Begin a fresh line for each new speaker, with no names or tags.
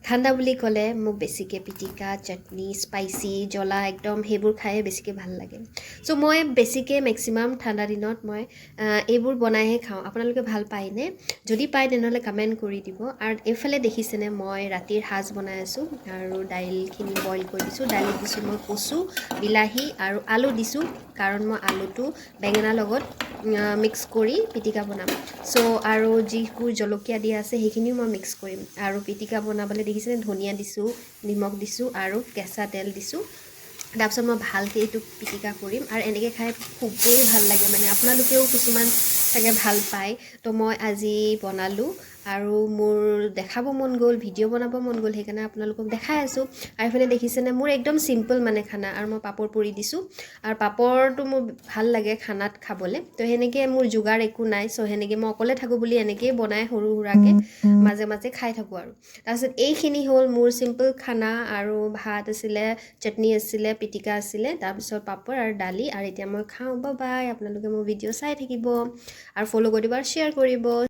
ঠাণ্ডা বুলি ক'লে মোক বেছিকৈ পিটিকা চাটনি স্পাইচি জ্বলা একদম সেইবোৰ খায়ে বেছিকৈ ভাল লাগে চ' মই বেছিকৈ মেক্সিমাম ঠাণ্ডা দিনত মই এইবোৰ বনাইহে খাওঁ আপোনালোকে ভাল পায়নে যদি পায় তেনেহ'লে কমেণ্ট কৰি দিব আৰু এইফালে দেখিছেনে মই ৰাতিৰ সাজ বনাই আছোঁ আৰু দাইলখিনি বইল কৰি দিছোঁ দাইলত দিছোঁ মই কচু বিলাহী আৰু আলু দিছোঁ কাৰণ মই আলুটো বেঙেনাৰ লগত মিক্স কৰি পিটিকা বনাম চ' আৰু যিবোৰ জলকীয়া দিয়া আছে সেইখিনিও মই মিক্স কৰিম আৰু পিটিকা বনাবলৈ দেখিছেনে ধনিয়া দিছোঁ নিমখ দিছোঁ আৰু কেঁচা তেল দিছোঁ তাৰপিছত মই ভালকৈ এইটো পিটিকা কৰিম আৰু এনেকৈ খাই খুবেই ভাল লাগে মানে আপোনালোকেও কিছুমান চাগে ভাল পায় তো মই আজি বনালোঁ আৰু মোৰ দেখাব মন গ'ল ভিডিঅ' বনাব মন গ'ল সেইকাৰণে আপোনালোকক দেখাই আছোঁ আৰু এইফালে দেখিছেনে মোৰ একদম চিম্পল মানে খানা আৰু মই পাপৰ পুৰি দিছোঁ আৰু পাপৰটো মোৰ ভাল লাগে খানাত খাবলৈ তো সেনেকৈ মোৰ যোগাৰ একো নাই চ' সেনেকৈ মই অকলে থাকোঁ বুলি এনেকৈয়ে বনাই সৰু সুৰাকৈ মাজে মাজে খাই থাকোঁ আৰু তাৰপিছত এইখিনি হ'ল মোৰ চিম্পল খানা আৰু ভাত আছিলে চাটনি আছিলে পিটিকা আছিলে তাৰপিছত পাপৰ আৰু দালি আৰু এতিয়া মই খাওঁ বাই আপোনালোকে মোৰ ভিডিঅ' চাই থাকিব আৰু ফ'ল' কৰিব আৰু শ্বেয়াৰ কৰিব